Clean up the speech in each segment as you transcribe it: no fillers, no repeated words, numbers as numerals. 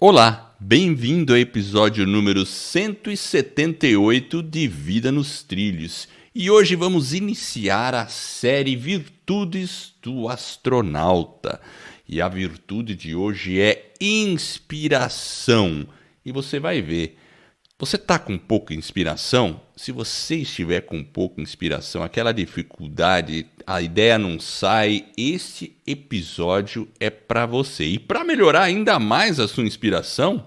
Olá, bem-vindo ao episódio número 178 de Vida nos Trilhos. E hoje vamos iniciar a série Virtudes do Astronauta. E a virtude de hoje é inspiração. E você vai ver, você está com pouca inspiração? Se você estiver com pouca inspiração, aquela dificuldade, a ideia não sai, este episódio é para você. E para melhorar ainda mais a sua inspiração,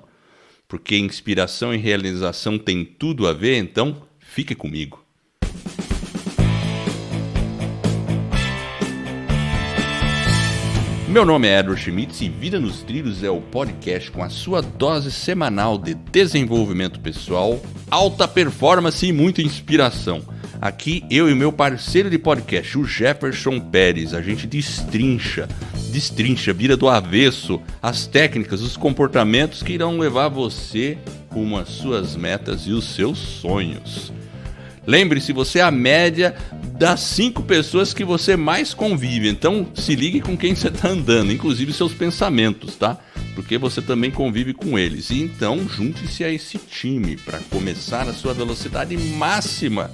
porque inspiração e realização tem tudo a ver, então fique comigo. Meu nome é Edward Schmitz e Vida nos Trilhos é o podcast com a sua dose semanal de desenvolvimento pessoal, alta performance e muita inspiração. Aqui eu e meu parceiro de podcast, o Jefferson Pérez, a gente destrincha, vira do avesso as técnicas, os comportamentos que irão levar você rumo às suas metas e os seus sonhos. Lembre-se, você é a média das 5 pessoas que você mais convive, então se ligue com quem você está andando, inclusive seus pensamentos, tá? Porque você também convive com eles. E então junte-se a esse time para começar a sua velocidade máxima.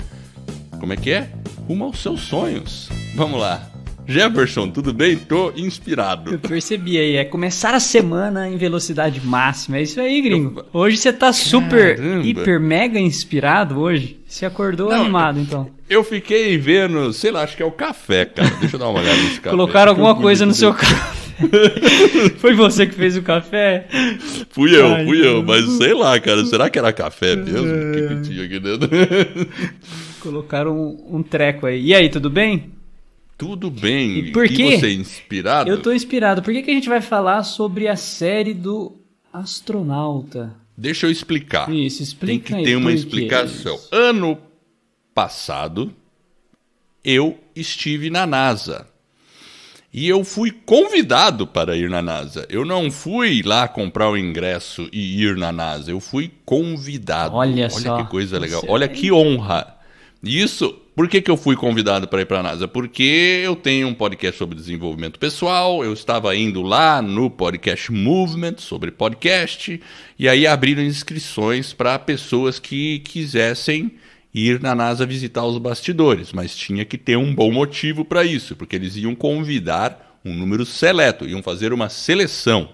Como é que é? Rumo aos seus sonhos. Vamos lá. Jefferson, tudo bem? Tô inspirado. Eu percebi aí, é começar a semana em velocidade máxima. É isso aí, gringo. Hoje você tá super, hiper, mega inspirado hoje. Você acordou animado, então. Eu fiquei vendo, sei lá, acho que é o café, cara. Deixa eu dar uma olhada nesse café. Colocaram alguma coisa no seu café. Foi você que fez o café? Fui eu, mas sei lá, cara. Será que era café mesmo? O que tinha aqui dentro? Colocaram um treco aí. E aí, tudo bem? Tudo bem. E por quê? E você é inspirado? Eu tô inspirado. Por que a gente vai falar sobre a série do astronauta? Deixa eu explicar. Isso, explica aí. Tem que ter uma explicação. Ano passado, eu estive na NASA. E eu fui convidado para ir na NASA. Eu não fui lá comprar o ingresso e ir na NASA. Eu fui convidado. Olha só. Que coisa legal. Olha que honra. Isso, por que eu fui convidado para ir para a NASA? Porque eu tenho um podcast sobre desenvolvimento pessoal, eu estava indo lá no Podcast Movement sobre podcast, e aí abriram inscrições para pessoas que quisessem ir na NASA visitar os bastidores, mas tinha que ter um bom motivo para isso, porque eles iam convidar um número seleto, iam fazer uma seleção.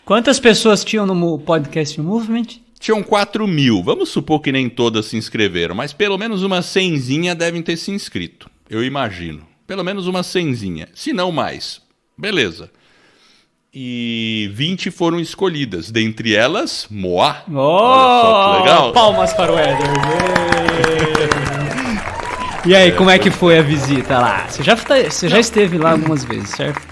Quantas pessoas tinham no Podcast Movement? Tinham 4.000, vamos supor que nem todas se inscreveram, mas pelo menos uma 100zinha devem ter se inscrito, eu imagino. Pelo menos uma 100zinha, se não mais. Beleza. E 20 foram escolhidas, dentre elas, Moá. Oh, olha só que legal. Palmas para o Éder. E aí, como é que foi a visita lá? Você já esteve lá algumas vezes, certo?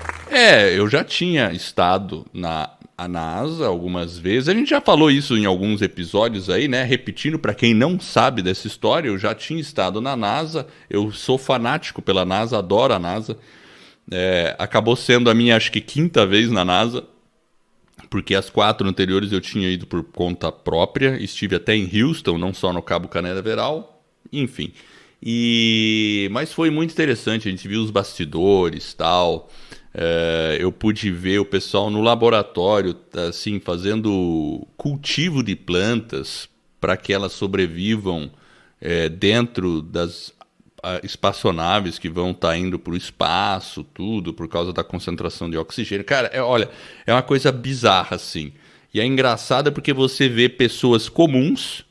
Eu já tinha estado na NASA algumas vezes. A gente já falou isso em alguns episódios aí, né? Repetindo, para quem não sabe dessa história, eu já tinha estado na NASA. Eu sou fanático pela NASA, adoro a NASA. Acabou sendo a minha, acho que, 5ª vez na NASA, porque as 4 anteriores eu tinha ido por conta própria. Estive até em Houston, não só no Cabo Canaveral, enfim. Mas foi muito interessante, a gente viu os bastidores e tal. Eu pude ver o pessoal no laboratório, assim, fazendo cultivo de plantas para que elas sobrevivam dentro das espaçonaves que vão estar indo para o espaço, tudo, por causa da concentração de oxigênio. Cara, olha, é uma coisa bizarra, assim. E é engraçado porque você vê pessoas comuns,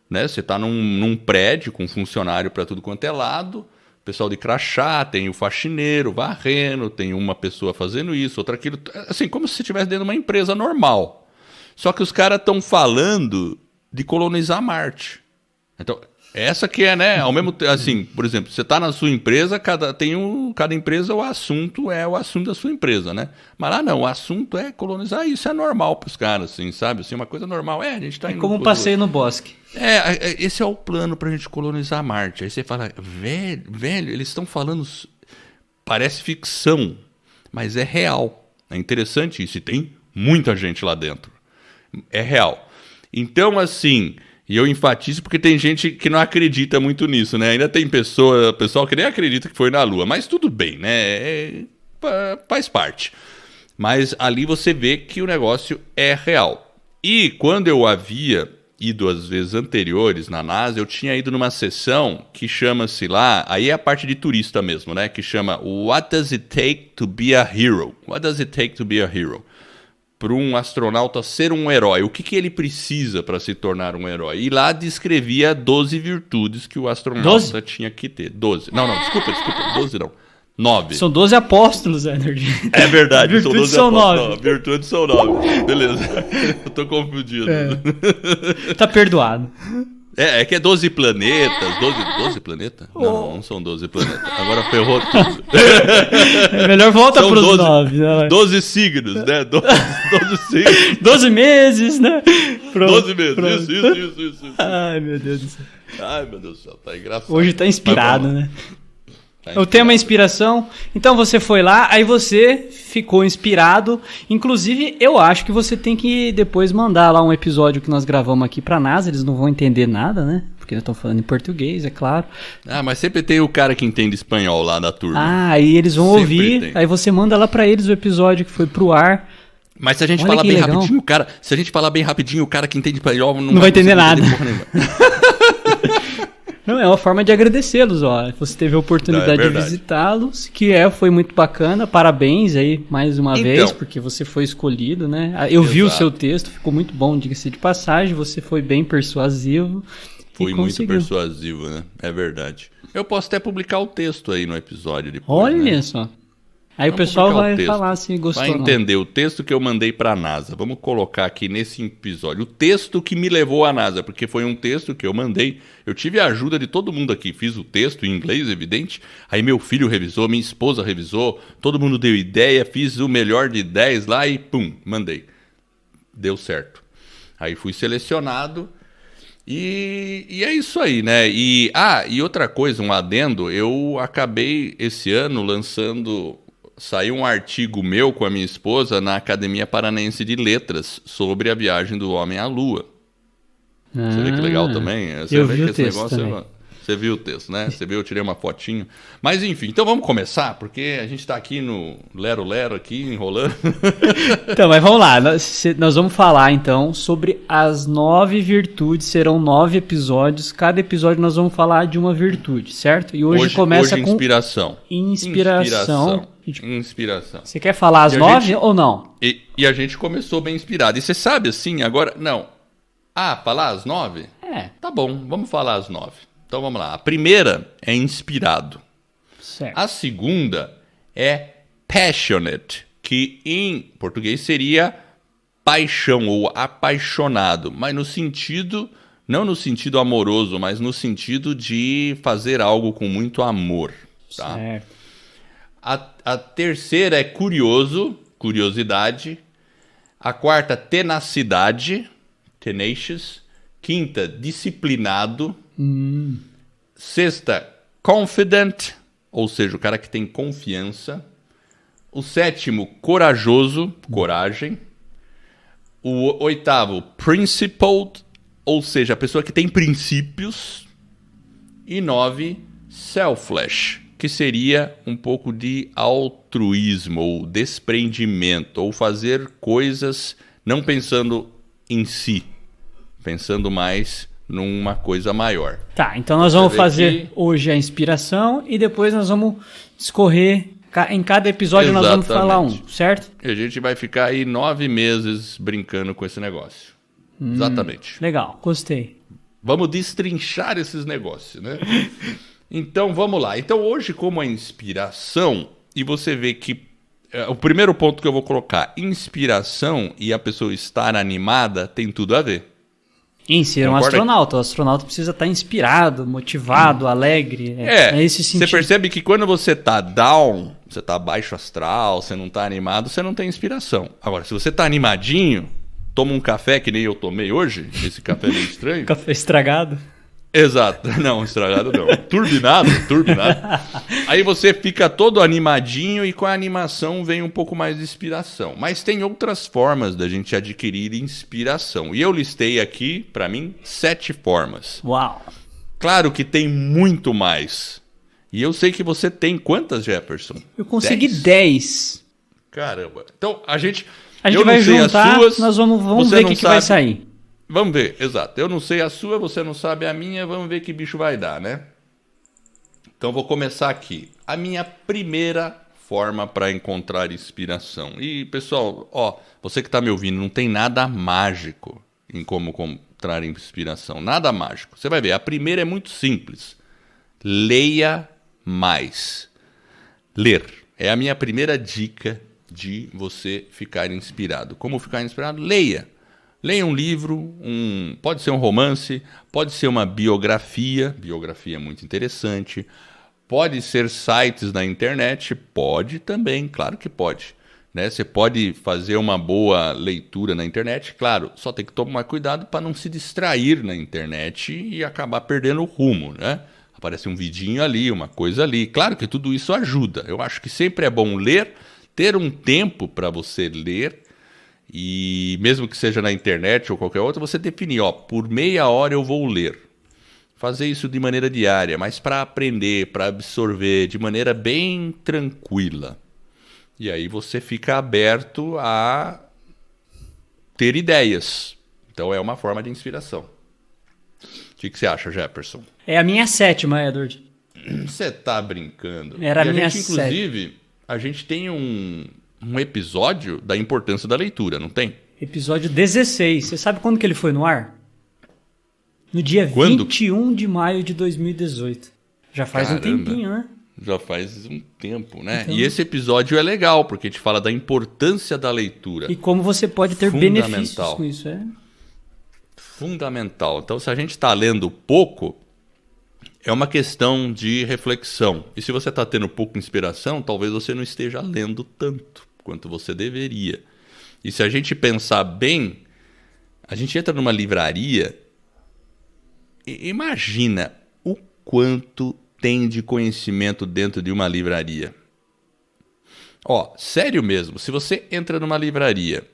né? Você está num prédio com funcionário para tudo quanto é lado, pessoal de crachá, tem o faxineiro varrendo, tem uma pessoa fazendo isso, outra aquilo, assim, como se você estivesse dentro de uma empresa normal. Só que os caras estão falando de colonizar Marte. Então, essa que é, né, ao mesmo tempo, assim, por exemplo, você está na sua empresa, cada empresa, o assunto é o assunto da sua empresa, né? Mas lá não, o assunto é colonizar, isso é normal para os caras, assim, sabe? Assim, uma coisa normal, a gente está indo... É como um passeio no bosque. Esse é o plano pra gente colonizar Marte. Aí você fala, velho, eles estão falando... Parece ficção, mas é real. É interessante isso, e tem muita gente lá dentro. É real. Então, assim, e eu enfatizo porque tem gente que não acredita muito nisso, né? Ainda tem pessoal que nem acredita que foi na Lua, mas tudo bem, né? Faz parte. Mas ali você vê que o negócio é real. E quando eu havia ido às vezes anteriores na NASA, eu tinha ido numa sessão que chama-se lá, aí é a parte de turista mesmo, né? Que chama What Does It Take to Be a Hero? What Does It Take to Be a Hero? Para um astronauta ser um herói. O que ele precisa para se tornar um herói? E lá descrevia 12 virtudes que o astronauta tinha que ter. 12. Não, desculpa. 12 não. 9. São 12 apóstolos, Energy. É verdade, virtudes são 12. Não, virtudes são 9. Beleza. Eu tô confundido. Tá perdoado. É que é 12 planetas. 12 planetas? Não são 12 planetas. Agora ferrou tudo. É melhor volta para os 9. Né? 12 signos, né? 12 signos. 12 meses, né? Pronto, 12 meses. Isso. Ai, meu Deus do céu. Ai, meu Deus do céu. Tá engraçado. Hoje tá inspirado, né? O tema é inspiração. Então você foi lá, aí você ficou inspirado. Inclusive, eu acho que você tem que depois mandar lá um episódio que nós gravamos aqui pra NASA. Eles não vão entender nada, né? Porque eles estão falando em português, é claro. Mas sempre tem o cara que entende espanhol lá da turma. Aí eles vão ouvir. Aí você manda lá pra eles o episódio que foi pro ar. Mas se a gente falar bem rapidinho, se a gente falar bem rapidinho, o cara que entende espanhol não vai entender nada. Não, é uma forma de agradecê-los, ó. Você teve a oportunidade de visitá-los, foi muito bacana. Parabéns aí, mais uma vez, porque você foi escolhido, né? Eu vi o seu texto, ficou muito bom, diga-se de passagem. Você foi bem persuasivo. Fui muito persuasivo, né? É verdade. Eu posso até publicar o texto aí no episódio depois. Olha só. Aí o pessoal vai falar se gostou. Vai entender o texto que eu mandei para a NASA. Vamos colocar aqui nesse episódio o texto que me levou à NASA, porque foi um texto que eu mandei. Eu tive a ajuda de todo mundo aqui. Fiz o texto em inglês, evidente. Aí meu filho revisou, minha esposa revisou. Todo mundo deu ideia. Fiz o melhor de 10 lá e pum, mandei. Deu certo. Aí fui selecionado. E é isso aí, né? E outra coisa, um adendo. Eu acabei esse ano lançando... Saiu um artigo meu com a minha esposa na Academia Paranaense de Letras sobre a viagem do homem à Lua. Você vê que legal também? Eu vi o texto também. Você viu o texto, né? Você viu, eu tirei uma fotinho. Mas enfim, então vamos começar, porque a gente está aqui no lero-lero, aqui, enrolando. Então, mas vamos lá. Nós vamos falar, então, sobre as 9 virtudes. Serão 9 episódios. Cada episódio nós vamos falar de uma virtude, certo? E hoje começa com... Inspiração. Você quer falar as 9 ou não? E a gente começou bem inspirado. E você sabe, assim, agora... Não. Falar as 9? Tá bom, vamos falar as 9. Então vamos lá. A primeira é inspirado. Certo. A segunda é passionate, que em português seria paixão ou apaixonado, mas no sentido, não no sentido amoroso, mas no sentido de fazer algo com muito amor. Tá? Certo. A terceira é curiosidade. A quarta, tenacidade, tenacious. Quinta, disciplinado. Sexta, confident, ou seja, o cara que tem confiança. O sétimo, corajoso, coragem. O oitavo, principled, ou seja, a pessoa que tem princípios. E 9, selfless, que seria um pouco de altruísmo ou desprendimento, ou fazer coisas não pensando em si, pensando mais numa coisa maior. Tá, então nós vamos fazer hoje a inspiração e depois nós vamos discorrer, em cada episódio nós vamos falar um, certo? E a gente vai ficar aí 9 meses brincando com esse negócio. Exatamente. Legal, gostei. Vamos destrinchar esses negócios, né? Então, vamos lá. Então, hoje, como a inspiração, e você vê que o primeiro ponto que eu vou colocar, inspiração e a pessoa estar animada, tem tudo a ver. Em ser um astronauta. O astronauta precisa estar inspirado, motivado, alegre. É esse sentido. Você percebe que quando você está down, você está baixo astral, você não está animado, você não tem inspiração. Agora, se você está animadinho, toma um café que nem eu tomei hoje, esse café meio estranho. Café estragado. Exato. Não, estragado não. Turbinado. Aí você fica todo animadinho e com a animação vem um pouco mais de inspiração. Mas tem outras formas da gente adquirir inspiração. E eu listei aqui, para mim, 7 formas. Uau! Claro que tem muito mais. E eu sei que você tem quantas, Jefferson? Eu consegui 10. Caramba. Então, a gente vai juntar, nós vamos ver o que vai sair. Vamos ver, exato. Eu não sei a sua, você não sabe a minha, vamos ver que bicho vai dar, né? Então, vou começar aqui. A minha primeira forma para encontrar inspiração. E, pessoal, você que está me ouvindo, não tem nada mágico em como encontrar inspiração. Nada mágico. Você vai ver, a primeira é muito simples. Leia mais. Ler. É a minha primeira dica de você ficar inspirado. Como ficar inspirado? Leia. Leia um livro, pode ser um romance, pode ser uma biografia. Biografia é muito interessante. Pode ser sites na internet? Pode também, claro que pode. Né? Você pode fazer uma boa leitura na internet, claro, só tem que tomar cuidado para não se distrair na internet e acabar perdendo o rumo. Né? Aparece um vidinho ali, uma coisa ali. Claro que tudo isso ajuda. Eu acho que sempre é bom ler, ter um tempo para você ler, e mesmo que seja na internet ou qualquer outra, você definir, por meia hora eu vou ler. Fazer isso de maneira diária, mas para aprender, para absorver, de maneira bem tranquila. E aí você fica aberto a ter ideias. Então é uma forma de inspiração. O que você acha, Jefferson? É a minha 7ª, Edward. Você tá brincando. Era a minha gente, inclusive, a gente tem um episódio da importância da leitura, não tem? Episódio 16. Você sabe quando que ele foi no ar? No dia 21 de maio de 2018. Já faz um tempinho, né? Já faz um tempo, né? Então, e esse episódio é legal, porque te fala da importância da leitura. E como você pode ter benefícios com isso, Fundamental. Então, se a gente está lendo pouco, é uma questão de reflexão. E se você está tendo pouca inspiração, talvez você não esteja lendo tanto quanto você deveria. E se a gente pensar bem, a gente entra numa livraria... Imagina o quanto tem de conhecimento dentro de uma livraria. Sério mesmo, se você entra numa livraria,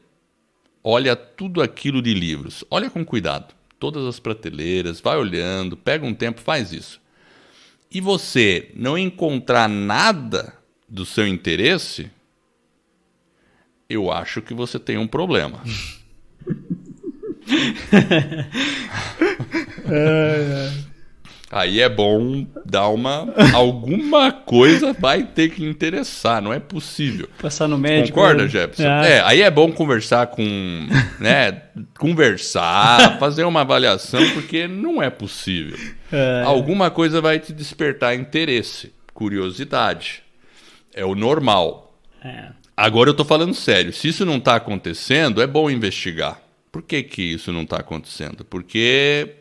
olha tudo aquilo de livros, olha com cuidado, todas as prateleiras, vai olhando, pega um tempo, faz isso. E você não encontrar nada do seu interesse, eu acho que você tem um problema. Aí é bom dar alguma coisa vai ter que interessar, não é possível. Passar no médico. Concorda, Jefferson? Aí é bom conversar conversar, fazer uma avaliação, porque não é possível. Alguma coisa vai te despertar interesse, curiosidade. É o normal. Agora eu tô falando sério, se isso não tá acontecendo, é bom investigar. Por que isso não está acontecendo? Porque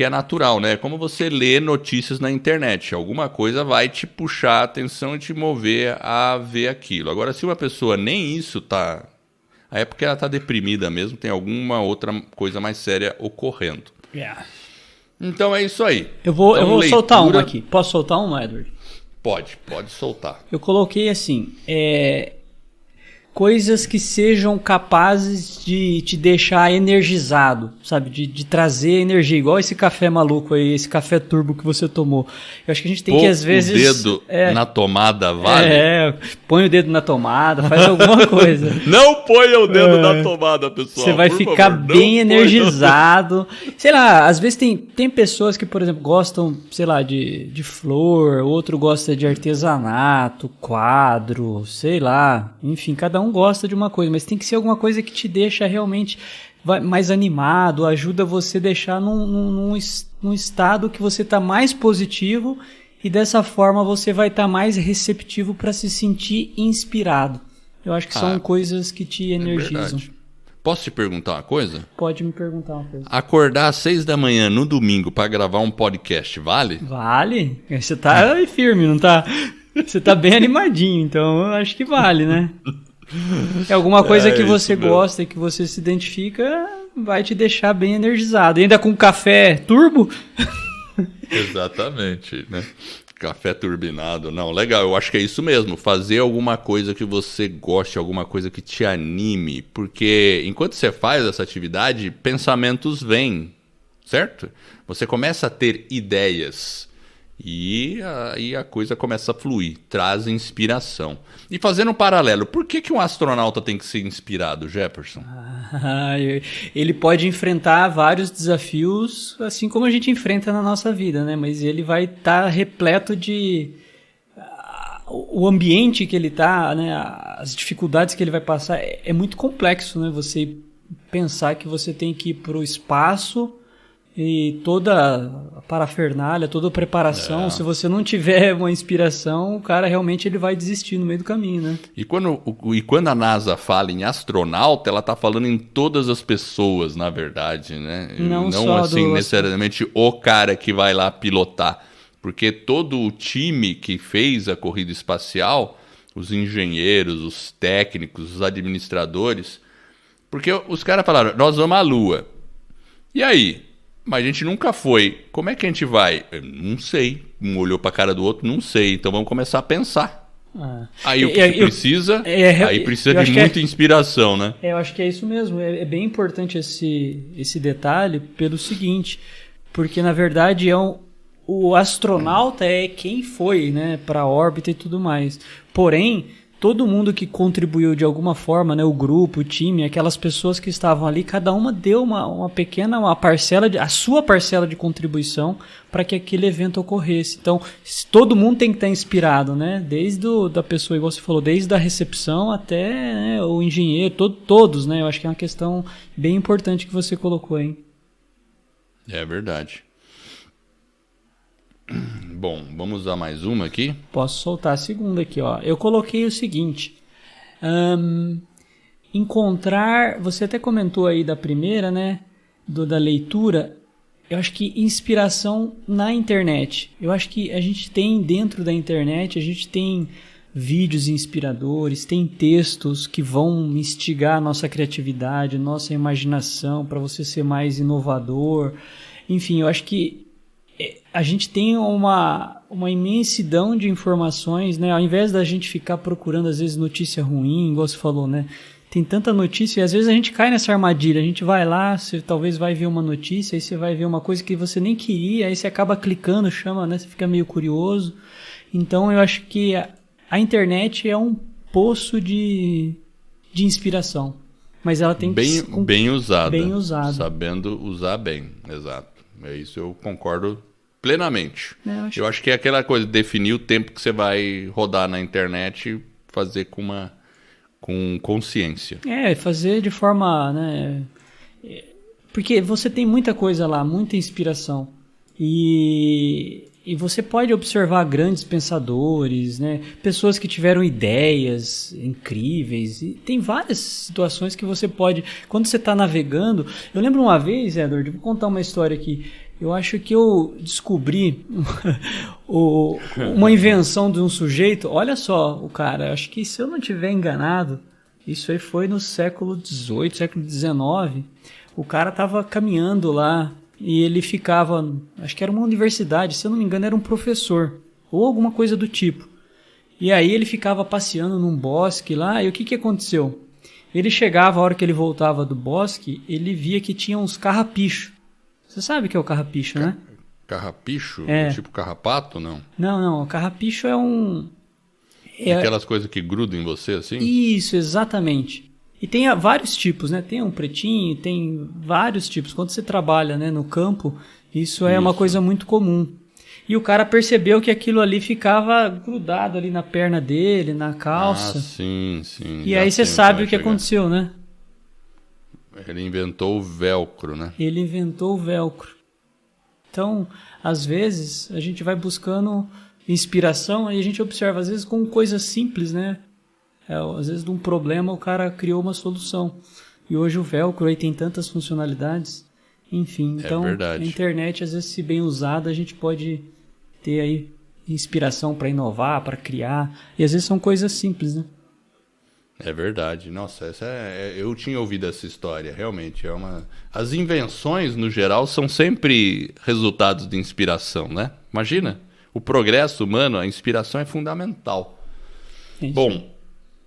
é natural, né? Como você lê notícias na internet. Alguma coisa vai te puxar a atenção e te mover a ver aquilo. Agora, se uma pessoa nem isso tá... Aí é porque ela está deprimida mesmo, tem alguma outra coisa mais séria ocorrendo. Então é isso aí. Eu vou soltar uma aqui. Posso soltar uma, Edward? Pode soltar. Eu coloquei assim... coisas que sejam capazes de te deixar energizado, sabe? De trazer energia, igual esse café maluco aí, esse café turbo que você tomou. Eu acho que a gente tem que, às vezes... o dedo na tomada, vale? Põe o dedo na tomada, faz alguma coisa. Não ponha o dedo na tomada, pessoal. Você vai ficar bem energizado. Sei lá, às vezes tem pessoas que, por exemplo, gostam, sei lá, de flor, outro gosta de artesanato, quadro, sei lá. Enfim, cada um gosta de uma coisa, mas tem que ser alguma coisa que te deixa realmente mais animado, ajuda você a deixar num estado que você está mais positivo e dessa forma você vai estar mais receptivo para se sentir inspirado. Eu acho que são coisas que te energizam. Posso te perguntar uma coisa? Pode me perguntar uma coisa. Acordar às 6 da manhã no domingo para gravar um podcast, vale? Vale. Você tá firme, não tá? Você tá bem animadinho, então eu acho que vale, né? É alguma coisa que você gosta e que você se identifica, vai te deixar bem energizado. E ainda com café turbo? Exatamente, né? Café turbinado. Não, legal, eu acho que é isso mesmo. Fazer alguma coisa que você goste, alguma coisa que te anime. Porque enquanto você faz essa atividade, pensamentos vêm, certo? Você começa a ter ideias. E aí a coisa começa a fluir, traz inspiração. E fazendo um paralelo, por que um astronauta tem que ser inspirado, Jefferson? Ele pode enfrentar vários desafios, assim como a gente enfrenta na nossa vida, né? Mas ele vai estar repleto de... O ambiente que ele está, né? As dificuldades que ele vai passar, é muito complexo, né? Você pensar que você tem que ir para o espaço... E toda a parafernália, toda a preparação, se você não tiver uma inspiração, o cara realmente ele vai desistir no meio do caminho, né? E quando a NASA fala em astronauta, ela está falando em todas as pessoas, na verdade, né? Não só assim necessariamente o cara que vai lá pilotar. Porque todo o time que fez a corrida espacial, os engenheiros, os técnicos, os administradores, porque os caras falaram, nós vamos à Lua. E aí? Mas a gente nunca foi. Como é que a gente vai? Eu não sei. Um olhou para a cara do outro, não sei. Então vamos começar a pensar. Aí o que precisa? Aí precisa de muita inspiração, né? Eu acho que é isso mesmo. É bem importante esse detalhe pelo seguinte, porque na verdade o astronauta é quem foi, né, para a órbita e tudo mais. Porém, todo mundo que contribuiu de alguma forma, né, o grupo, o time, aquelas pessoas que estavam ali, cada uma deu uma parcela, a sua parcela de contribuição para que aquele evento ocorresse. Então, todo mundo tem que estar inspirado, né? Desde da pessoa, igual você falou, desde a recepção até, né, o engenheiro, todos, né? Eu acho que é uma questão bem importante que você colocou, hein? É verdade. Bom, vamos usar mais uma aqui? Posso soltar a segunda aqui, ó. Eu coloquei o seguinte. Encontrar... Você até comentou aí da primeira, né? Da leitura. Eu acho que inspiração na internet. Eu acho que a gente tem dentro da internet, a gente tem vídeos inspiradores, tem textos que vão instigar a nossa criatividade, nossa imaginação para você ser mais inovador. Enfim, eu acho que a gente tem uma imensidão de informações, né? Ao invés da gente ficar procurando, às vezes, notícia ruim, igual você falou, né? Tem tanta notícia e às vezes a gente cai nessa armadilha. A gente vai lá, você talvez vai ver uma notícia, aí você vai ver uma coisa que você nem queria, aí você acaba clicando, chama, né? Você fica meio curioso. Então, eu acho que a internet é um poço de inspiração. Mas ela tem que ser bem usada. Bem usada. Sabendo usar bem, exato. É isso, eu concordo plenamente. Eu acho que é aquela coisa, definir o tempo que você vai rodar na internet e fazer com consciência. Fazer de forma, né? Porque você tem muita coisa lá, muita inspiração. E você pode observar grandes pensadores, né? Pessoas que tiveram ideias incríveis. E tem várias situações que você pode... Quando você está navegando... Eu lembro uma vez, Edward, vou contar uma história aqui. Eu acho que eu descobri uma invenção de um sujeito. Olha só, o cara, acho que se eu não estiver enganado, isso aí foi no século XVIII, século XIX. O cara estava caminhando lá e ele ficava, acho que era uma universidade, se eu não me engano era um professor, ou alguma coisa do tipo. E aí ele ficava passeando num bosque lá, e o que aconteceu? Ele chegava, a hora que ele voltava do bosque, ele via que tinha uns carrapichos. Você sabe o que é o carrapicho, né? Carrapicho? É. Tipo carrapato, não? Não, o carrapicho é um... Aquelas coisas que grudam em você, assim? Isso, exatamente. E tem vários tipos, né? Tem um pretinho, tem vários tipos. Quando você trabalha, né, no campo, isso é uma coisa muito comum. E o cara percebeu que aquilo ali ficava grudado ali na perna dele, na calça. Ah, sim. E aí você sabe o que aconteceu, né? Ele inventou o velcro, né? Ele inventou o velcro. Então, às vezes, a gente vai buscando inspiração e a gente observa, às vezes, com coisas simples, né? Às vezes, de um problema, o cara criou uma solução. E hoje o velcro aí tem tantas funcionalidades. Enfim, então, a internet, às vezes, se bem usada, a gente pode ter aí inspiração para inovar, para criar. E às vezes são coisas simples, né? É verdade. Nossa, eu tinha ouvido essa história, realmente. As invenções, no geral, são sempre resultados de inspiração, né? Imagina, o progresso humano, a inspiração é fundamental. Isso. Bom,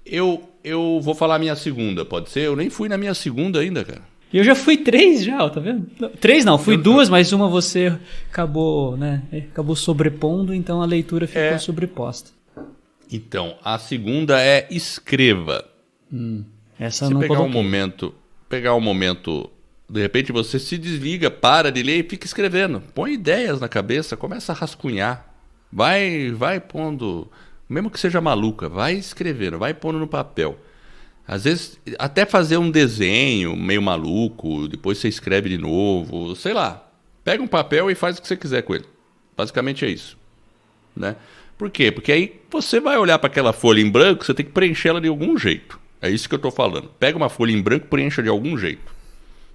eu vou falar a minha segunda, pode ser? Eu nem fui na minha segunda ainda, cara. E eu já fui 3 já, ó, tá vendo? 3 não, fui 2, mas uma você acabou, né? Acabou sobrepondo, então a leitura ficou sobreposta. Então, a segunda é escreva. Essa Se eu não pegar coloquei. pegar um momento, de repente você se desliga, para de ler e fica escrevendo. Põe ideias na cabeça, começa a rascunhar. Vai pondo, mesmo que seja maluca, vai escrevendo, vai pondo no papel. Às vezes, até fazer um desenho meio maluco, depois você escreve de novo, sei lá. Pega um papel e faz o que você quiser com ele. Basicamente é isso, né? Por quê? Porque aí você vai olhar para aquela folha em branco, você tem que preencher ela de algum jeito. É isso que eu estou falando. Pega uma folha em branco e preencha de algum jeito.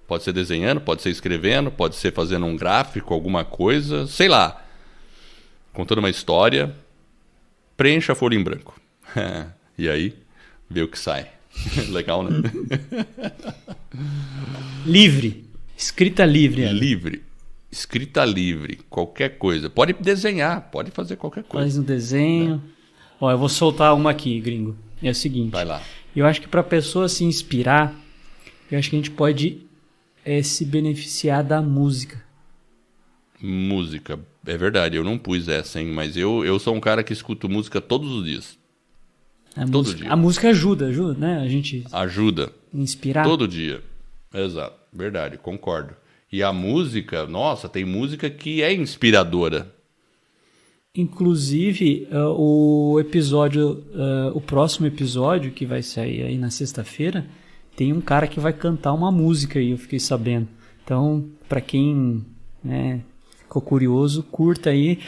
Pode ser desenhando, pode ser escrevendo, pode ser fazendo um gráfico, alguma coisa, sei lá. Contando uma história. Preencha a folha em branco. E aí, vê o que sai. Legal, né? Livre. Escrita livre. Livre. Escrita livre. Qualquer coisa. Pode desenhar, pode fazer qualquer coisa. Faz um desenho. Ó, eu vou soltar uma aqui, gringo. É o seguinte. Vai lá. Eu acho que para a pessoa se inspirar, eu acho que a gente pode se beneficiar da música. Música. É verdade, eu não pus essa, hein? Mas eu sou um cara que escuto música todos os dias. A música ajuda, né? A gente ajuda. Inspirar. Todo dia. Exato. Verdade, concordo. E a música, nossa, tem música que é inspiradora. Inclusive, o próximo episódio, que vai sair aí na sexta-feira, tem um cara que vai cantar uma música aí, eu fiquei sabendo. Então, para quem, né, ficou curioso, curta aí.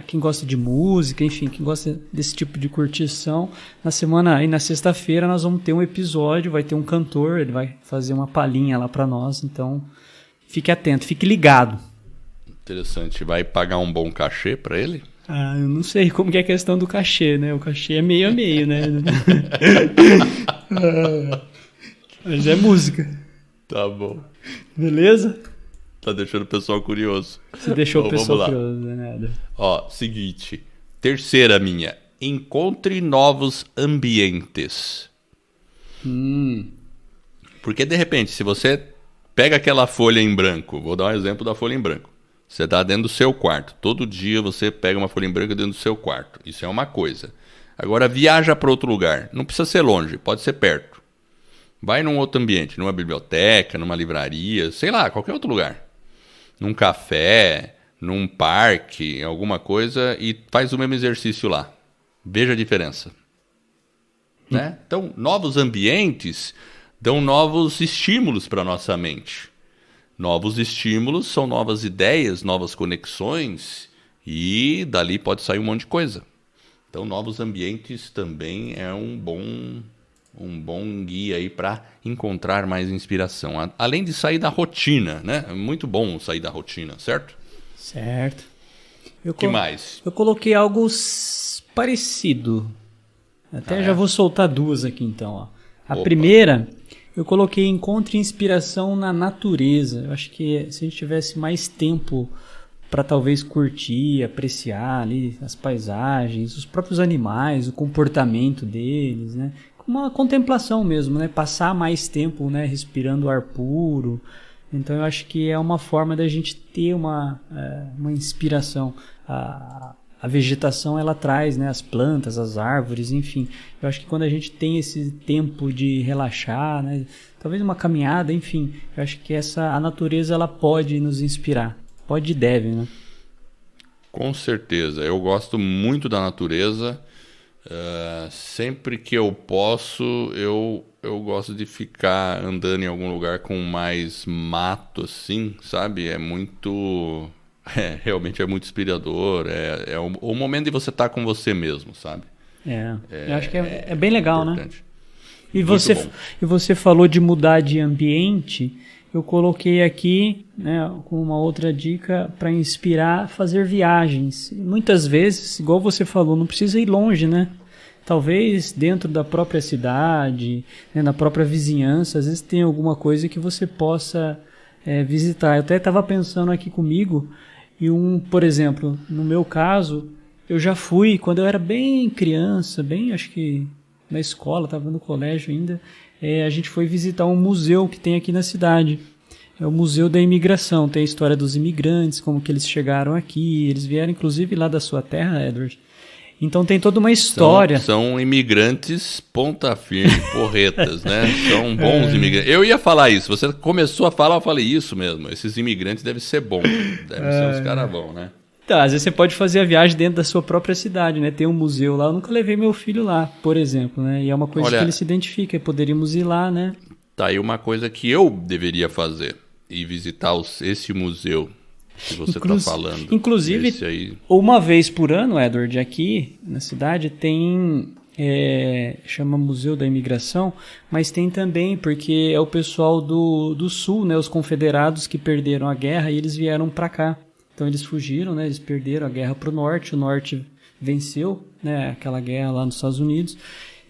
Quem gosta de música, enfim, quem gosta desse tipo de curtição, na sexta-feira nós vamos ter um episódio, vai ter um cantor, ele vai fazer uma palhinha lá para nós, então fique atento, fique ligado. Interessante, vai pagar um bom cachê para ele? Eu não sei como que é a questão do cachê, né? O cachê é meio a meio, né? Mas é música. Tá bom. Beleza? Tá deixando o pessoal curioso. Você deixou o pessoal curioso, né? Ó, seguinte. Terceira minha. Encontre novos ambientes. Porque, de repente, se você pega aquela folha em branco, vou dar um exemplo da folha em branco. Você está dentro do seu quarto. Todo dia você pega uma folha em branco dentro do seu quarto. Isso é uma coisa. Agora, viaja para outro lugar. Não precisa ser longe, pode ser perto. Vai num outro ambiente, numa biblioteca, numa livraria, sei lá, qualquer outro lugar. Num café, num parque, alguma coisa, e faz o mesmo exercício lá. Veja a diferença. Né? Então, novos ambientes dão novos estímulos para a nossa mente. Novos estímulos são novas ideias, novas conexões, e dali pode sair um monte de coisa. Então, novos ambientes também é um bom guia aí para encontrar mais inspiração. Além de sair da rotina, né? É muito bom sair da rotina, certo? Certo. O que mais? Eu coloquei algo parecido. Até já vou soltar duas aqui então. Ó. A primeira, eu coloquei encontre inspiração na natureza. Eu acho que se a gente tivesse mais tempo para talvez curtir, apreciar ali as paisagens, os próprios animais, o comportamento deles, né? Uma contemplação mesmo, né? Passar mais tempo, né, respirando ar puro. Então eu acho que é uma forma da gente ter uma inspiração. A vegetação ela traz, né, as plantas, as árvores, enfim. Eu acho que quando a gente tem esse tempo de relaxar, né, talvez uma caminhada, enfim, eu acho que a natureza ela pode nos inspirar. Pode e deve, né? Com certeza. Eu gosto muito da natureza. Sempre que eu posso, eu gosto de ficar andando em algum lugar com mais mato, assim, sabe? Realmente é muito inspirador. É o momento de você estar com você mesmo, sabe? Eu acho que é bem legal, importante. Né? E você falou de mudar de ambiente. Eu coloquei aqui, né, com uma outra dica para inspirar, fazer viagens. Muitas vezes, igual você falou, não precisa ir longe, né? Talvez dentro da própria cidade, né, na própria vizinhança, às vezes tem alguma coisa que você possa visitar. Eu até estava pensando aqui comigo, por exemplo, no meu caso, eu já fui, quando eu era bem criança, acho que na escola, estava no colégio ainda, a gente foi visitar um museu que tem aqui na cidade. É o Museu da Imigração. Tem a história dos imigrantes, como que eles chegaram aqui. Eles vieram, inclusive, lá da sua terra, Edward. Então tem toda uma história. São imigrantes ponta firme, porretas, né? São bons imigrantes. Eu ia falar isso. Você começou a falar, eu falei isso mesmo. Esses imigrantes devem ser bons. Devem ser uns caras bons, né? Então, às vezes você pode fazer a viagem dentro da sua própria cidade, né? Tem um museu lá. Eu nunca levei meu filho lá, por exemplo, né? E é uma coisa que ele se identifica. Poderíamos ir lá, né? Tá aí uma coisa que eu deveria fazer. Ir visitar esse museu que você está falando. Inclusive, uma vez por ano, Edward, aqui na cidade tem... chama Museu da Imigração, mas tem também, porque é o pessoal do Sul, né? Os confederados que perderam a guerra e eles vieram para cá. Então eles fugiram, né? Eles perderam a guerra para o Norte venceu, né? Aquela guerra lá nos Estados Unidos.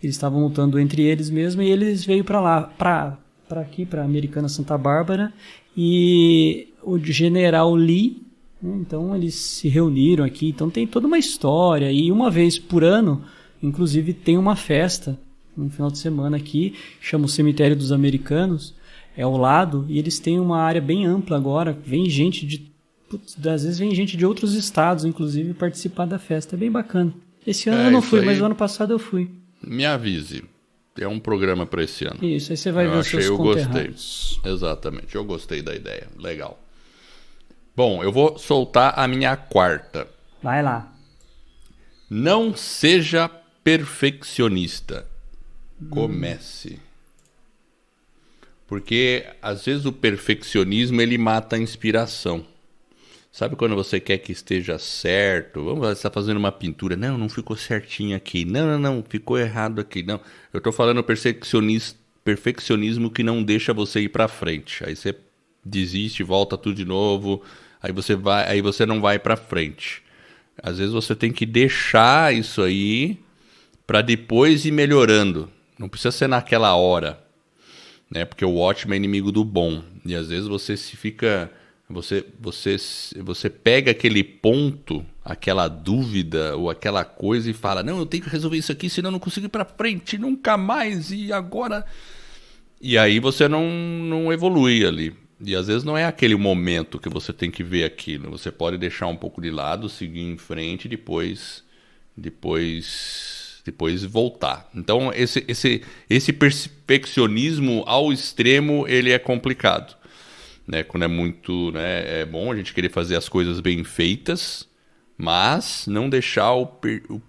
Eles estavam lutando entre eles mesmos e eles veio para lá, para aqui, para Americana Santa Bárbara, e o general Lee, né? Então eles se reuniram aqui. Então tem toda uma história, e uma vez por ano, inclusive, tem uma festa no final de semana aqui, chama o Cemitério dos Americanos, é ao lado, e eles têm uma área bem ampla agora. Vem gente às vezes vem gente de outros estados, inclusive, participar da festa. É bem bacana. Esse ano eu não fui, mas o ano passado eu fui. Me avise. É um programa para esse ano. Isso, aí você vai ver os seus conterrâneos. Gostei. Exatamente, eu gostei da ideia. Legal. Bom, eu vou soltar a minha quarta. Vai lá. Não seja perfeccionista. Comece. Porque, às vezes, o perfeccionismo, ele mata a inspiração. Sabe quando você quer que esteja certo? Vamos lá, você está fazendo uma pintura. Não ficou certinho aqui. Não, ficou errado aqui. Não, eu estou falando perfeccionismo que não deixa você ir para frente. Aí você desiste, volta tudo de novo. Aí você não vai para frente. Às vezes você tem que deixar isso aí para depois ir melhorando. Não precisa ser naquela hora, né? Porque o ótimo é inimigo do bom. E às vezes você fica... Você pega aquele ponto, aquela dúvida ou aquela coisa e fala, não, eu tenho que resolver isso aqui, senão eu não consigo ir para frente nunca mais, e agora... E aí você não evolui ali. E às vezes não é aquele momento que você tem que ver aquilo. Você pode deixar um pouco de lado, seguir em frente e depois voltar. Então esse perfeccionismo ao extremo, ele é complicado. Né, quando é muito, né, é bom a gente querer fazer as coisas bem feitas, mas não deixar o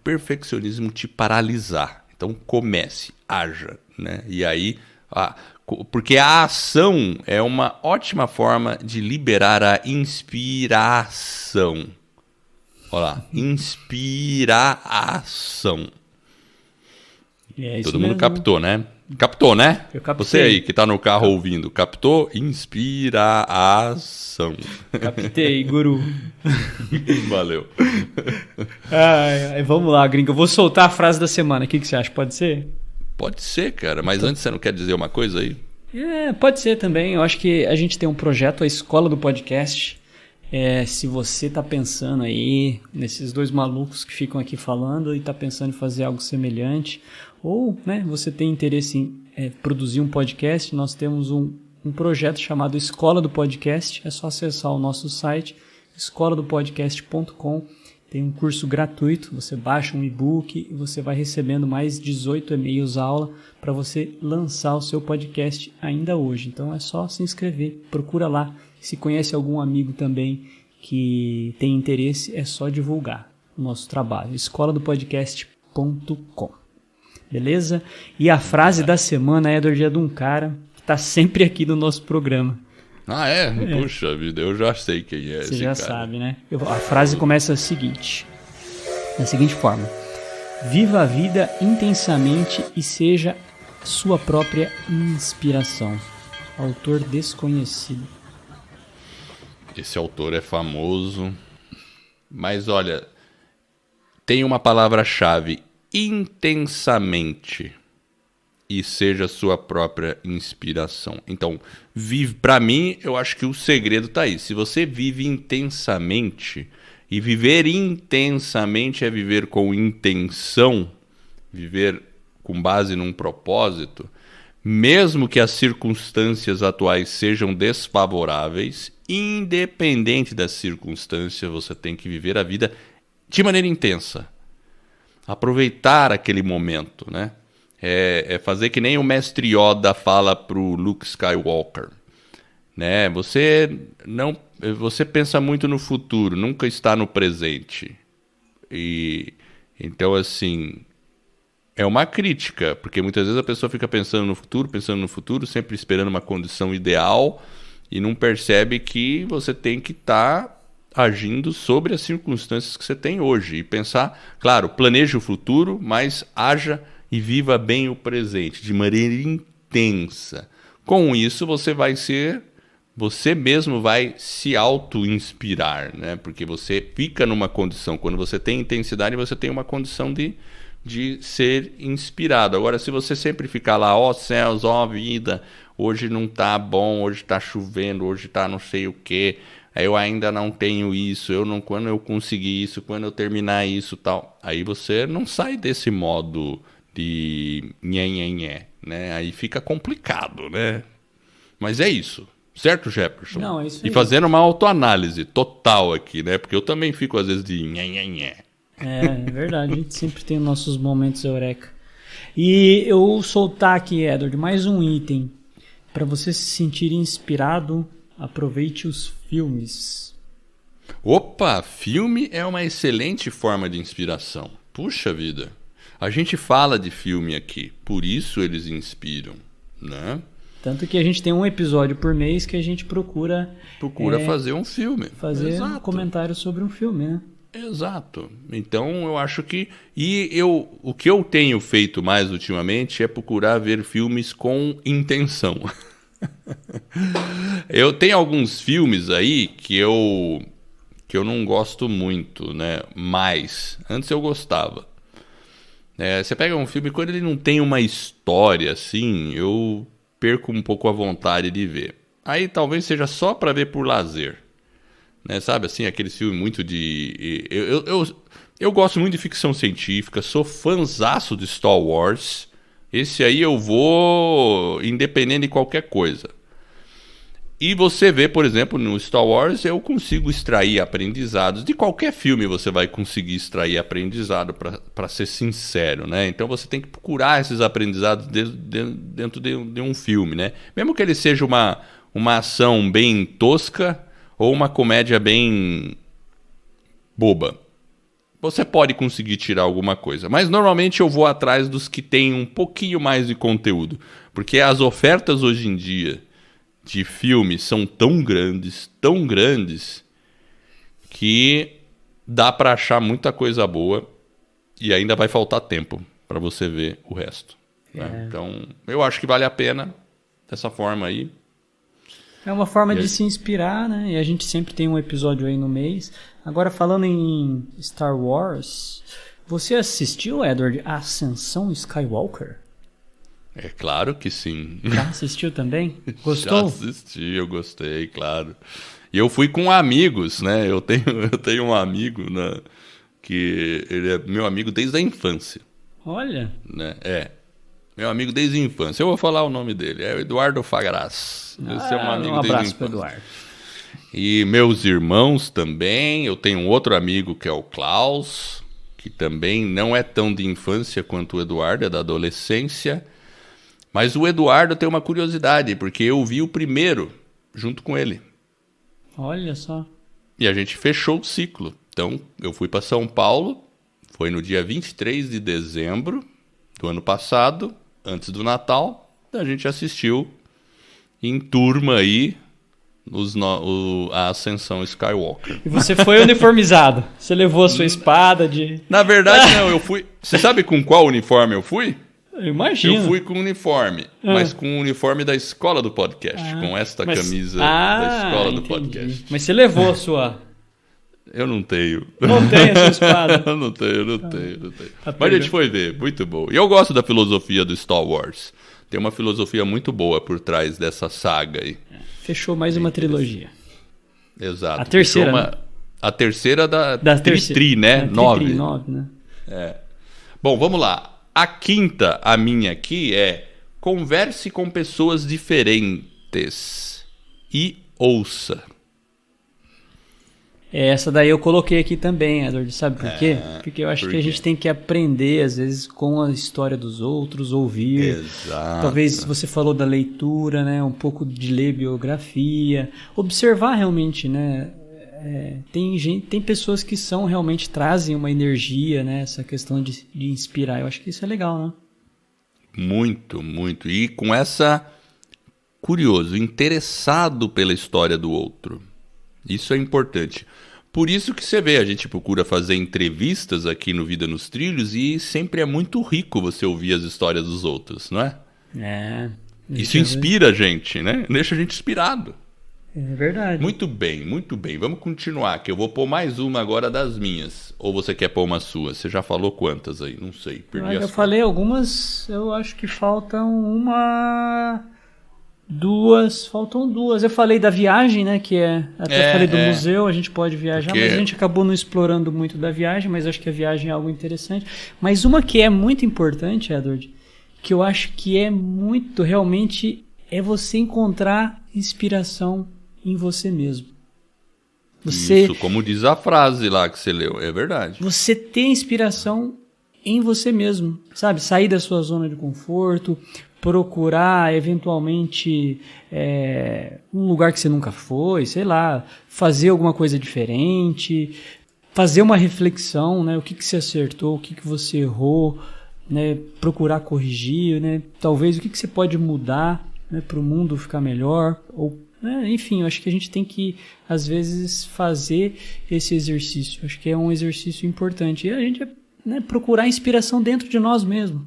perfeccionismo te paralisar. Então comece, haja, né? E aí, porque a ação é uma ótima forma de liberar a inspiração. Olha lá, inspiração. Todo mundo captou, né? Captou, né? Eu captei. Você aí que tá no carro ouvindo, captou? Inspiração. Captei, guru. Valeu. Vamos lá, gringo. Eu vou soltar a frase da semana. O que você acha? Pode ser? Pode ser, cara. Mas antes você não quer dizer uma coisa aí? Pode ser também. Eu acho que a gente tem um projeto, a Escola do Podcast. Se você tá pensando aí nesses dois malucos que ficam aqui falando e tá pensando em fazer algo semelhante, ou, né, você tem interesse em produzir um podcast, nós temos um projeto chamado Escola do Podcast. É só acessar o nosso site, escoladopodcast.com. Tem um curso gratuito, você baixa um e-book e você vai recebendo mais 18 e-mails aula para você lançar o seu podcast ainda hoje. Então é só se inscrever, procura lá. Se conhece algum amigo também que tem interesse, é só divulgar o nosso trabalho, escoladopodcast.com. Beleza? E a frase da semana é do dia de um cara que está sempre aqui no nosso programa. Ah, é? Puxa vida, eu já sei quem é esse cara. Você já sabe, né? A frase começa da seguinte forma: viva a vida intensamente e seja sua própria inspiração. Autor desconhecido. Esse autor é famoso, mas olha, tem uma palavra-chave: intensamente, e seja sua própria inspiração. Então, para mim, eu acho que o segredo está aí. Se você vive intensamente, e viver intensamente é viver com intenção, viver com base num propósito, mesmo que as circunstâncias atuais sejam desfavoráveis, independente das circunstâncias, você tem que viver a vida de maneira intensa. Aproveitar aquele momento, né? É fazer que nem o mestre Yoda fala pro Luke Skywalker, né? Você pensa muito no futuro, nunca está no presente. E então, assim, é uma crítica, porque muitas vezes a pessoa fica pensando no futuro, sempre esperando uma condição ideal e não percebe que você tem que estar agindo sobre as circunstâncias que você tem hoje e pensar, claro, planeje o futuro, mas haja e viva bem o presente, de maneira intensa. Com isso, você mesmo vai se auto-inspirar, né? Porque você fica numa condição, quando você tem intensidade, você tem uma condição de ser inspirado. Agora, se você sempre ficar lá, ó céus, ó vida, hoje não tá bom, hoje tá chovendo, hoje tá não sei o quê, eu ainda não tenho isso, quando eu conseguir isso, quando eu terminar isso, tal. Aí você não sai desse modo de nhé, né? Aí fica complicado, né? Mas é isso. Certo, Jefferson? Não, é isso aí. E fazendo uma autoanálise total aqui, né? Porque eu também fico às vezes de nhé. É verdade, a gente sempre tem nossos momentos eureka. E eu soltar aqui, Edward, mais um item. Para você se sentir inspirado, aproveite os filmes. Opa, filme é uma excelente forma de inspiração. Puxa vida. A gente fala de filme aqui, por isso eles inspiram, né? Tanto que a gente tem um episódio por mês que a gente procura fazer um filme. Fazer um comentário sobre um filme, né? Exato. Então eu acho que... o que eu tenho feito mais ultimamente é procurar ver filmes com intenção. Eu tenho alguns filmes aí que eu não gosto muito, né? Mas antes eu gostava. Você pega um filme, quando ele não tem uma história assim, eu perco um pouco a vontade de ver. Aí talvez seja só para ver por lazer, né? Sabe assim, aquele filme muito de... Eu gosto muito de ficção científica, sou fãzaço de Star Wars. Esse aí eu vou independente de qualquer coisa. E você vê, por exemplo, no Star Wars, eu consigo extrair aprendizados. De qualquer filme você vai conseguir extrair aprendizado, para ser sincero, né? Então você tem que procurar esses aprendizados dentro de um filme, né? Mesmo que ele seja uma ação bem tosca ou uma comédia bem boba. Você pode conseguir tirar alguma coisa. Mas normalmente eu vou atrás dos que têm um pouquinho mais de conteúdo. Porque as ofertas hoje em dia de filmes são tão grandes, que dá para achar muita coisa boa e ainda vai faltar tempo para você ver o resto. Né? Então, eu acho que vale a pena dessa forma aí. É uma forma de se inspirar, né? E a gente sempre tem um episódio aí no mês. Agora, falando em Star Wars, você assistiu, Edward, a Ascensão Skywalker? É claro que sim. Já assistiu também? Gostou? Já assisti, eu gostei, claro. E eu fui com amigos, né? Eu tenho um amigo, né, que ele é meu amigo desde a infância. Olha. Né? Meu amigo desde a infância. Eu vou falar o nome dele. É o Eduardo Fagras. Esse é um amigo desde a infância. Um abraço para Eduardo. E meus irmãos também. Eu tenho um outro amigo que é o Klaus, que também não é tão de infância quanto o Eduardo, é da adolescência. Mas o Eduardo tem uma curiosidade, porque eu vi o primeiro junto com ele. Olha só. E a gente fechou o ciclo. Então, eu fui para São Paulo, foi no dia 23 de dezembro do ano passado, antes do Natal. A gente assistiu em turma aí a Ascensão Skywalker. E você foi uniformizado? Você levou a sua espada de... Na verdade, não, eu fui... Você sabe com qual uniforme eu fui? Eu imagino. Eu fui com uniforme, mas com o uniforme da escola do podcast, com esta camisa da escola do podcast. Mas você levou a sua... Eu não tenho. Não tem a sua espada? Eu não tenho. Mas a gente foi ver, muito bom. E eu gosto da filosofia do Star Wars. Tem uma filosofia muito boa por trás dessa saga aí. Fechou mais uma trilogia. Exato. A terceira, né? A terceira da Tri, né? 9. 9, né? Bom, vamos lá. A quinta, a minha aqui, é converse com pessoas diferentes e ouça. Essa daí eu coloquei aqui também, Edward, sabe por quê? Porque eu acho que a gente tem que aprender, às vezes, com a história dos outros, ouvir. Exato. Talvez você falou da leitura, né? Um pouco de ler biografia, observar realmente, né? Tem pessoas que realmente trazem uma energia, né? Essa questão de inspirar. Eu acho que isso é legal, né? Muito, muito. E com essa... Curioso, interessado pela história do outro. Isso é importante. Por isso que você vê, a gente procura fazer entrevistas aqui no Vida nos Trilhos e sempre é muito rico você ouvir as histórias dos outros, não é? Isso inspira a gente, né? Deixa a gente inspirado. É verdade. Muito bem, muito bem. Vamos continuar, que eu vou pôr mais uma agora das minhas. Ou você quer pôr uma sua? Você já falou quantas aí? Não sei, perdi Eu falei algumas, eu acho que faltam faltam duas. Eu falei da viagem, né, falei do museu, a gente pode viajar, mas a gente acabou não explorando muito da viagem, mas acho que a viagem é algo interessante. Mas uma que é muito importante, Edward, que eu acho que é muito, realmente, é você encontrar inspiração em você mesmo. Isso, como diz a frase lá que você leu, é verdade. Você ter inspiração em você mesmo, sabe? Sair da sua zona de conforto, procurar, eventualmente, um lugar que você nunca foi, sei lá, fazer alguma coisa diferente, fazer uma reflexão, né? O que você acertou, o que você errou, né? Procurar corrigir, né? Talvez o que você pode mudar, né? Para o mundo ficar melhor, ou, né? Enfim, eu acho que a gente tem que, às vezes, fazer esse exercício. Eu acho que é um exercício importante. E a gente procurar inspiração dentro de nós mesmos.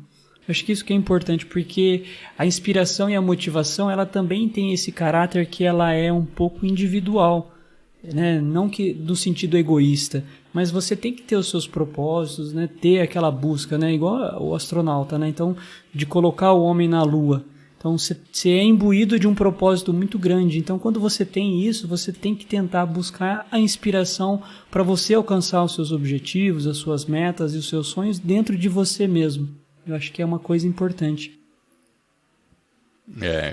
Eu acho que isso que é importante, porque a inspiração e a motivação, ela também tem esse caráter que ela é um pouco individual, né? Não que do sentido egoísta, mas você tem que ter os seus propósitos, né? Ter aquela busca, né? Igual o astronauta, né? Então, de colocar o homem na Lua. Então, você é imbuído de um propósito muito grande. Então, quando você tem isso, você tem que tentar buscar a inspiração para você alcançar os seus objetivos, as suas metas e os seus sonhos dentro de você mesmo. Eu acho que é uma coisa importante.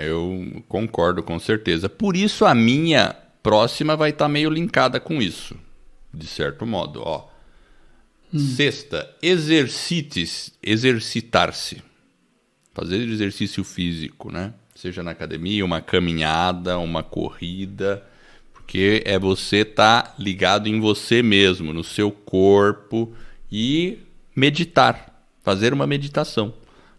Eu concordo com certeza. Por isso a minha próxima vai estar meio linkada com isso, de certo modo. Sexta, exercitar-se. Fazer exercício físico, né? Seja na academia, uma caminhada, uma corrida, porque é você estar ligado em você mesmo, no seu corpo, e meditar. Fazer uma meditação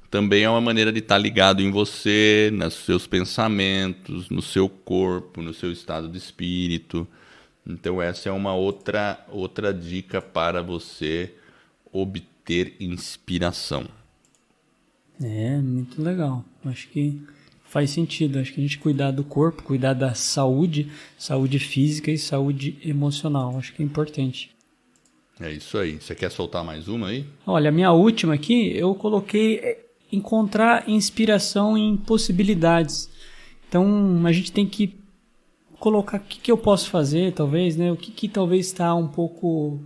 também é uma maneira de estar ligado em você, nos seus pensamentos, no seu corpo, no seu estado de espírito. Então essa é uma outra dica para você obter inspiração. Muito legal. Acho que faz sentido. Acho que a gente cuidar do corpo, cuidar da saúde física e saúde emocional. Acho que é importante. É isso aí. Você quer soltar mais uma aí? Olha, a minha última aqui, eu coloquei encontrar inspiração em possibilidades. Então, a gente tem que colocar o que eu posso fazer, talvez, né? O que talvez está um pouco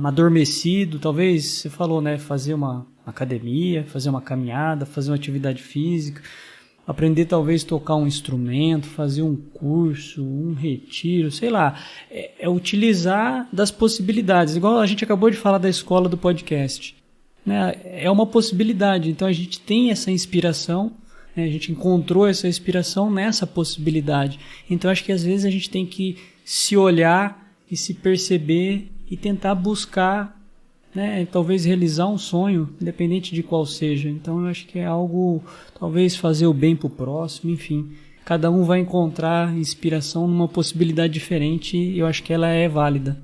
adormecido. Talvez, você falou, né? Fazer uma academia, fazer uma caminhada, fazer uma atividade física, aprender talvez tocar um instrumento, fazer um curso, um retiro, sei lá. É utilizar das possibilidades. Igual a gente acabou de falar da escola do podcast, né? É uma possibilidade. Então a gente tem essa inspiração, né? A gente encontrou essa inspiração nessa possibilidade. Então acho que às vezes a gente tem que se olhar e se perceber e tentar buscar, né, talvez realizar um sonho, independente de qual seja. Então eu acho que é algo, talvez fazer o bem para o próximo, enfim. Cada um vai encontrar inspiração numa possibilidade diferente e eu acho que ela é válida.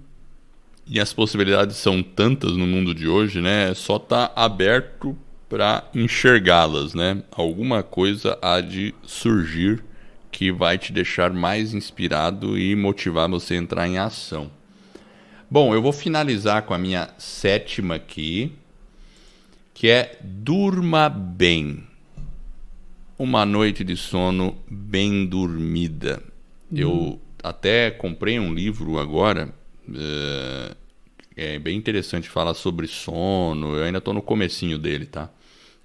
E as possibilidades são tantas no mundo de hoje, né? Só tá aberto para enxergá-las, né? Alguma coisa há de surgir que vai te deixar mais inspirado e motivar você a entrar em ação. Bom, eu vou finalizar com a minha sétima aqui, que é durma bem. Uma noite de sono bem dormida. Eu até comprei um livro agora, é bem interessante falar sobre sono, eu ainda estou no comecinho dele, tá?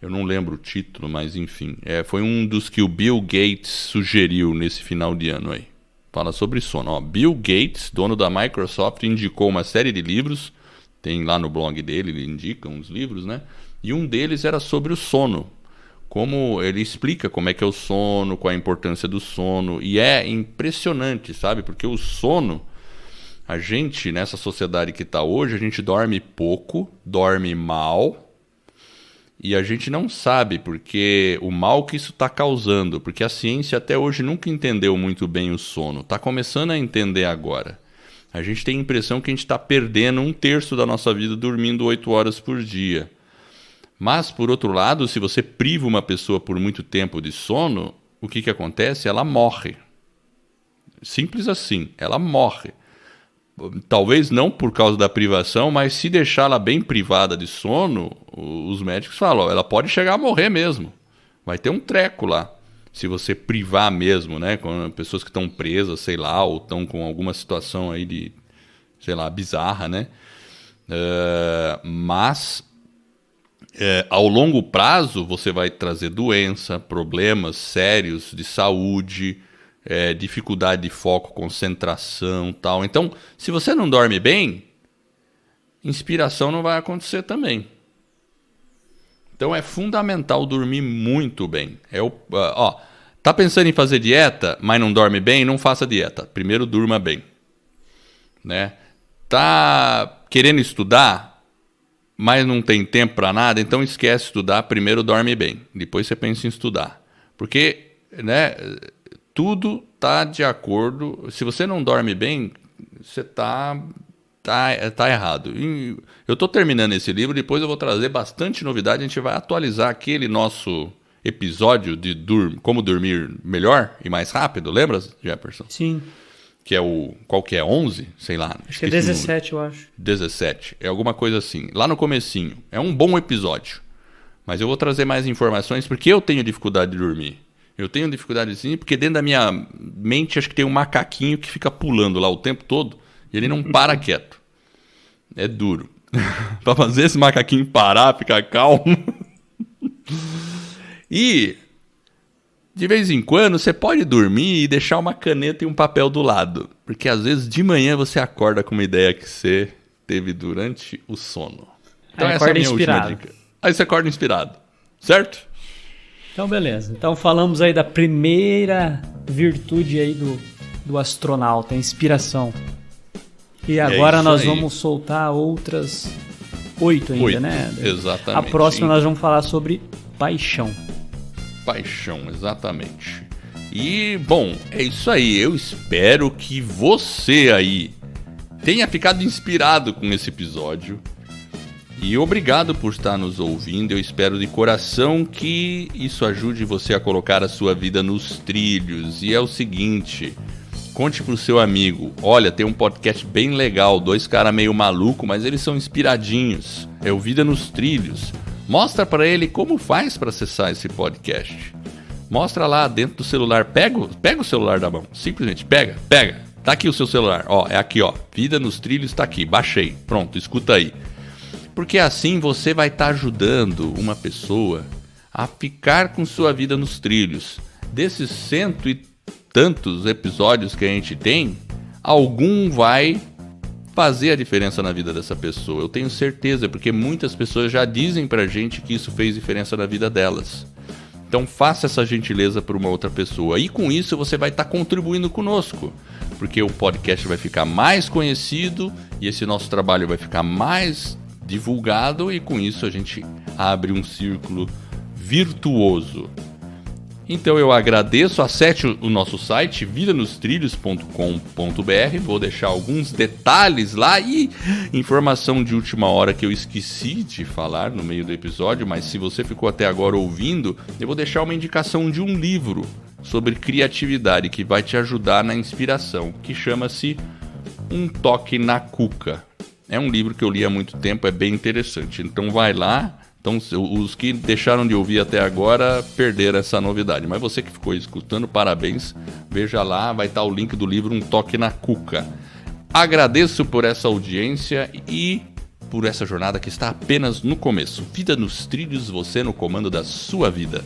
Eu não lembro o título, mas enfim. Foi um dos que o Bill Gates sugeriu nesse final de ano aí. Fala sobre sono. Bill Gates, dono da Microsoft, indicou uma série de livros. Tem lá no blog dele, ele indica uns livros, né? E um deles era sobre o sono. Como ele explica como é que é o sono, qual a importância do sono. E é impressionante, sabe? Porque o sono, a gente, nessa sociedade que está hoje, a gente dorme pouco, dorme mal. E a gente não sabe porque o mal que isso está causando. Porque a ciência até hoje nunca entendeu muito bem o sono. Está começando a entender agora. A gente tem a impressão que a gente está perdendo 1/3 da nossa vida dormindo 8 horas por dia. Mas, por outro lado, se você priva uma pessoa por muito tempo de sono, o que acontece? Ela morre. Simples assim, ela morre. Talvez não por causa da privação, mas se deixá-la bem privada de sono, os médicos falam, ela pode chegar a morrer mesmo. Vai ter um treco lá. Se você privar mesmo, né? Com pessoas que estão presas, sei lá, ou estão com alguma situação aí de, sei lá, bizarra, né? Mas ao longo prazo você vai trazer doença, problemas sérios de saúde, dificuldade de foco, concentração, tal. Então, se você não dorme bem, inspiração não vai acontecer também. Então é fundamental dormir muito bem. Tá pensando em fazer dieta, mas não dorme bem? Não faça dieta. Primeiro durma bem. Né? Tá querendo estudar, mas não tem tempo para nada? Então esquece de estudar, primeiro dorme bem. Depois você pensa em estudar. Porque, né, tudo tá de acordo. Se você não dorme bem, você tá errado. E eu estou terminando esse livro, depois eu vou trazer bastante novidade. A gente vai atualizar aquele nosso episódio de como dormir melhor e mais rápido. Lembra, Jefferson? Sim. Que é qual que é? 11? Sei lá. Acho que é 17, eu acho. 17. É alguma coisa assim. Lá no comecinho. É um bom episódio. Mas eu vou trazer mais informações porque eu tenho dificuldade de dormir. Eu tenho dificuldade sim, porque dentro da minha mente acho que tem um macaquinho que fica pulando lá o tempo todo e ele não para quieto. É duro. Para fazer esse macaquinho parar, ficar calmo. E de vez em quando você pode dormir e deixar uma caneta e um papel do lado. Porque às vezes de manhã você acorda com uma ideia que você teve durante o sono. Então essa é a minha última dica. Aí você acorda inspirado. Certo? Então, beleza. Então, falamos aí da primeira virtude aí do astronauta, a inspiração. E agora nós vamos soltar outras 8 ainda, 8, né? Exatamente. A próxima nós vamos falar sobre paixão. Paixão, exatamente. E, bom, é isso aí. Eu espero que você aí tenha ficado inspirado com esse episódio. E obrigado por estar nos ouvindo. Eu espero de coração que isso ajude você a colocar a sua vida nos trilhos. E é o seguinte, conte pro seu amigo. Olha, tem um podcast bem legal, 2 caras meio maluco, mas eles são inspiradinhos. É o Vida nos Trilhos. Mostra para ele como faz para acessar esse podcast. Mostra lá dentro do celular. Pega o celular da mão. Simplesmente pega. Tá aqui o seu celular. É aqui, Vida nos Trilhos tá aqui. Baixei. Pronto, escuta aí. Porque assim você vai estar ajudando uma pessoa a ficar com sua vida nos trilhos. Desses 100 e tantos episódios que a gente tem, algum vai fazer a diferença na vida dessa pessoa. Eu tenho certeza, porque muitas pessoas já dizem pra gente que isso fez diferença na vida delas. Então faça essa gentileza para uma outra pessoa. E com isso você vai estar contribuindo conosco. Porque o podcast vai ficar mais conhecido e esse nosso trabalho vai ficar mais divulgado, e com isso a gente abre um círculo virtuoso. Então eu agradeço, acesse o nosso site vidanostrilhos.com.br, vou deixar alguns detalhes lá e informação de última hora que eu esqueci de falar no meio do episódio, mas se você ficou até agora ouvindo, eu vou deixar uma indicação de um livro sobre criatividade que vai te ajudar na inspiração, que chama-se Um Toque na Cuca. É um livro que eu li há muito tempo, é bem interessante. Então vai lá. Então os que deixaram de ouvir até agora perderam essa novidade. Mas você que ficou escutando, parabéns. Veja lá, vai estar o link do livro Um Toque na Cuca. Agradeço por essa audiência e por essa jornada que está apenas no começo. Vida nos trilhos, você no comando da sua vida.